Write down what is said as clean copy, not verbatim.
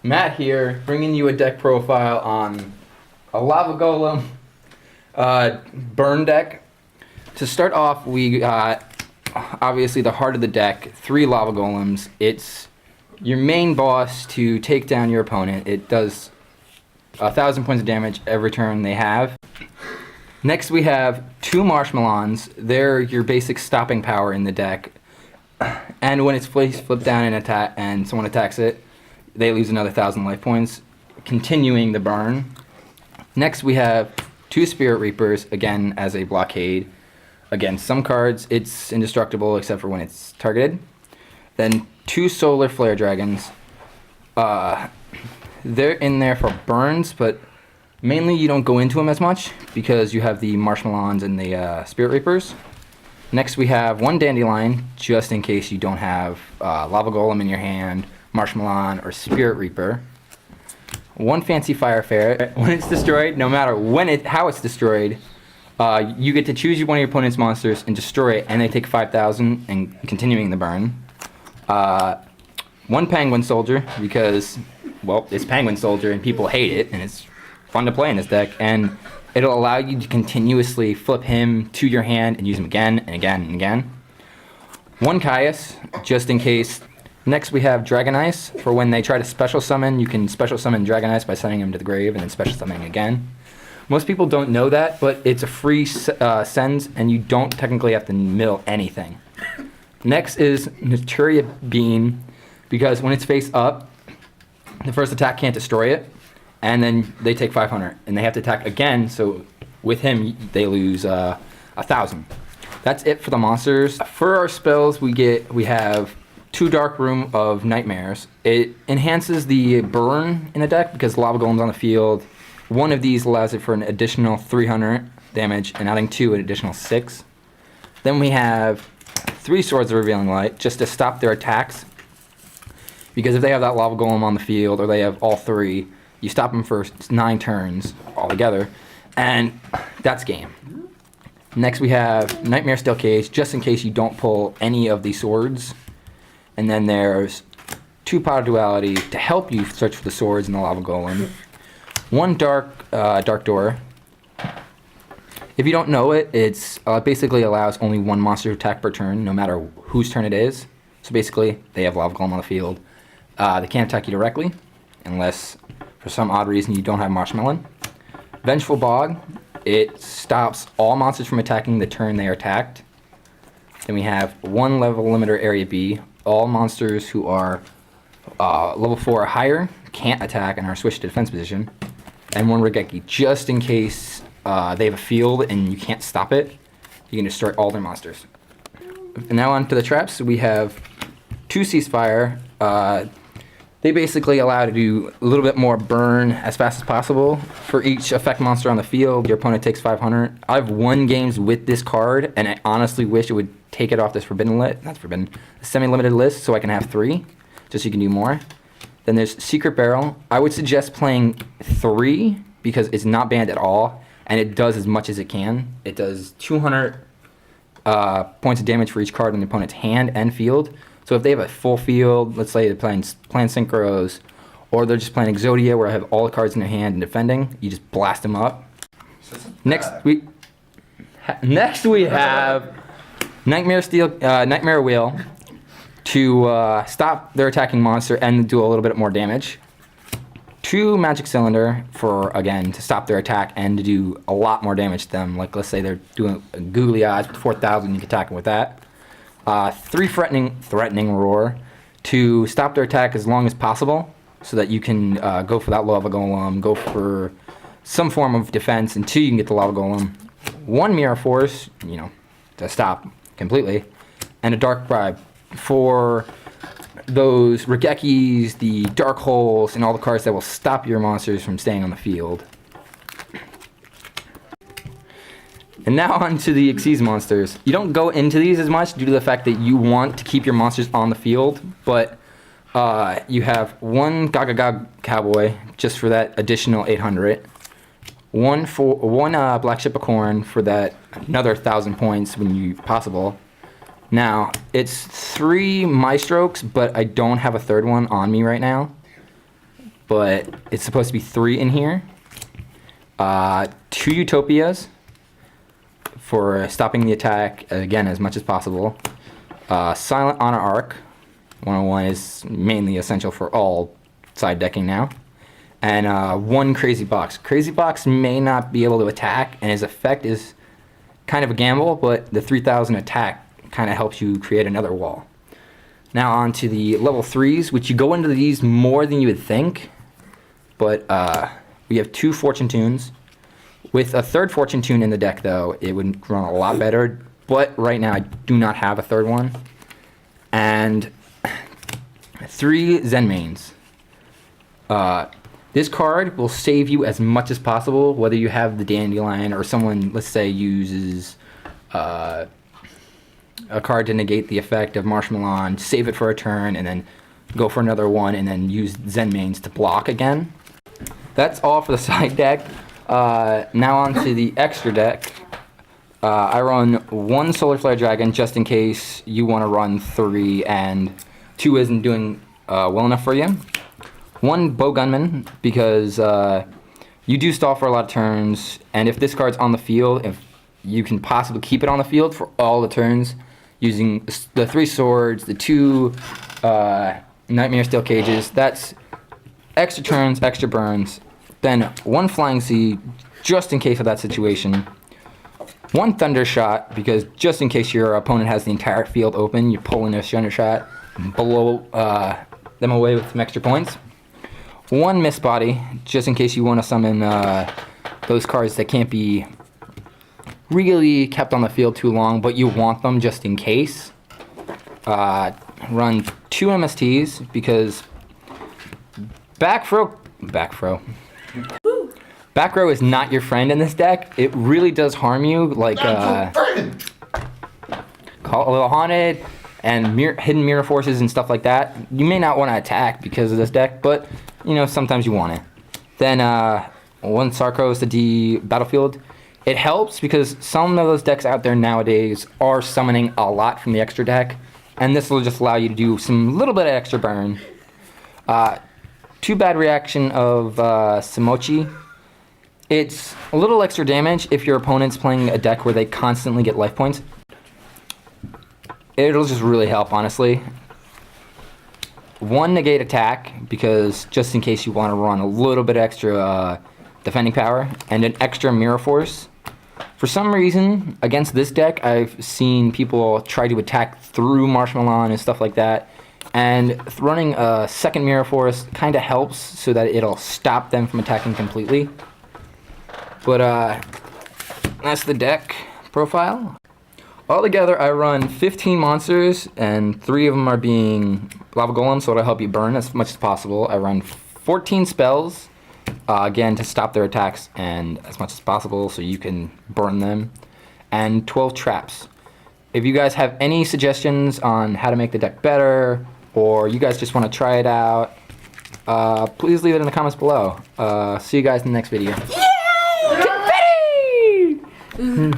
Matt here, bringing you a deck profile on a Lava Golem burn deck. To start off, we got obviously the heart of the deck, 3 Lava Golems. It's your main boss to take down your opponent. It does 1,000 points of damage every turn they have. Next we have 2 Marshmallows. They're your basic stopping power in the deck. And when it's flipped down and someone attacks it, they lose another 1,000 life points, continuing the burn. Next we have 2 Spirit Reapers, again as a blockade. Against some cards, it's indestructible except for when it's targeted. Then 2 Solar Flare Dragons. They're in there for burns, but mainly you don't go into them as much because you have the Marshmallows and the Spirit Reapers. Next we have 1 Dandelion, just in case you don't have Lava Golem in your hand, Marshmallow, or Spirit Reaper. 1 Fancy Fire Ferret. When it's destroyed, no matter how it's destroyed, you get to choose one of your opponent's monsters and destroy it, and they take 5,000 and continuing the burn. 1 Penguin Soldier, because, well, it's Penguin Soldier and people hate it, and it's fun to play in this deck, and it'll allow you to continuously flip him to your hand and use him again and again and again. 1 Caius, just in case. Next we have Dragon Ice. For when they try to special summon, you can special summon Dragon Ice by sending him to the grave and then special summoning again. Most people don't know that, but it's a free sends and you don't technically have to mill anything. Next is Naturia Bean, because when it's face up, the first attack can't destroy it, and then they take 500, and they have to attack again, so with him they lose 1,000. That's it for the monsters. For our spells, we have 2 Dark Room of Nightmares. It enhances the burn in the deck because Lava Golem's on the field. 1 of these allows it for an additional 300 damage, and adding 2 an additional 6. Then we have 3 Swords of Revealing Light, just to stop their attacks. Because if they have that Lava Golem on the field, or they have all 3, you stop them for 9 turns altogether, and that's game. Next we have Nightmare Steel Cage, just in case you don't pull any of the swords. And then there's 2 Power Duality to help you search for the swords in the Lava Golem. 1 Dark Door. If you don't know it, it basically allows only 1 monster to attack per turn, no matter whose turn it is. So basically, they have Lava Golem on the field. They can't attack you directly, unless for some odd reason you don't have Marshmallow. Vengeful Bog. It stops all monsters from attacking the turn they are attacked. Then we have 1 Level Limiter Area B. All monsters who are level 4 or higher can't attack and are switched to defense position. And 1 Regeki, just in case they have a field and you can't stop it, you can destroy all their monsters. And now on to the traps. We have 2 Ceasefire. They basically allow to do a little bit more burn as fast as possible. For each effect monster on the field, your opponent takes 500. I've won games with this card, and I honestly wish it would take it off this semi-limited list, so I can have 3, just so you can do more. Then there's Secret Barrel. I would suggest playing 3, because it's not banned at all, and it does as much as it can. It does 200 points of damage for each card in the opponent's hand and field. So if they have a full field, let's say they're playing Synchros, or they're just playing Exodia where I have all the cards in their hand and defending, you just blast them up. Next we have Nightmare Wheel to stop their attacking monster and do a little bit more damage. 2 Magic Cylinder for, again, to stop their attack and to do a lot more damage to them. Like, let's say they're doing googly eyes with 4,000, you can attack them with that. 3 Threatening Roar to stop their attack as long as possible, so that you can go for that Lava Golem, go for some form of defense until you can get the Lava Golem. 1 Mirror Force, to stop completely, and a Dark Bribe for those Regekis, the Dark Holes, and all the cards that will stop your monsters from staying on the field. And now on to the Xyz monsters. You don't go into these as much due to the fact that you want to keep your monsters on the field, but you have 1 Gagagag Cowboy just for that additional 800. 1 Black Ship of Corn for that another 1,000 points when possible. Now, it's 3 Maestros, but I don't have a third one on me right now. but it's supposed to be 3 in here. 2 Utopias for stopping the attack, again, as much as possible. Silent Honor Arc, 101 is mainly essential for all side decking now. And 1 Crazy Box. Crazy Box may not be able to attack, and his effect is kind of a gamble, but the 3000 attack kind of helps you create another wall. Now on to the level 3s, which you go into these more than you would think, but we have 2 Fortune Tunes. With a 3rd Fortune Tune in the deck, though, it would run a lot better, but right now I do not have a 3rd one. And 3 Zen Mains. This card will save you as much as possible, whether you have the Dandelion or someone, let's say, uses a card to negate the effect of Marshmallow, save it for a turn, and then go for another one, and then use Zen Mains to block again. That's all for the side deck. Now on to the extra deck. I run 1 Solar Flare Dragon just in case you want to run 3 and 2 isn't doing well enough for you. 1 Bow Gunman because you do stall for a lot of turns, and if this card's on the field, if you can possibly keep it on the field for all the turns using the 3 swords, the 2 Nightmare Steel Cages, that's extra turns, extra burns. Then 1 Flying Sea just in case of that situation. 1 Thunder Shot because just in case your opponent has the entire field open, you pull in a Thunder Shot and blow them away with some extra points. 1 Mist Body just in case you want to summon those cards that can't be really kept on the field too long, but you want them just in case. Run 2 MSTs because back row is not your friend in this deck. It really does harm you, like Call a Little Haunted and Hidden Mirror Forces and stuff like that. You may not want to attack because of this deck, but you know, sometimes you want it. Then 1 Sarkos to D Battlefield. It helps because some of those decks out there nowadays are summoning a lot from the extra deck, and this will just allow you to do some little bit of extra burn. 2 Bad Reaction of Simochi. It's a little extra damage if your opponent's playing a deck where they constantly get life points. It'll just really help, honestly. 1 Negate Attack, because just in case you want to run a little bit extra defending power, and an extra Mirror Force. For some reason, against this deck, I've seen people try to attack through Marshmallow and stuff like that, and running a 2nd Mirror Force kind of helps so that it'll stop them from attacking completely. But that's the deck profile. Altogether, I run 15 monsters, and 3 of them are being Lava Golems, so it'll help you burn as much as possible. I run 14 spells, again, to stop their attacks and as much as possible so you can burn them, and 12 traps. If you guys have any suggestions on how to make the deck better, or you guys just want to try it out, please leave it in the comments below. See you guys in the next video. Confetti!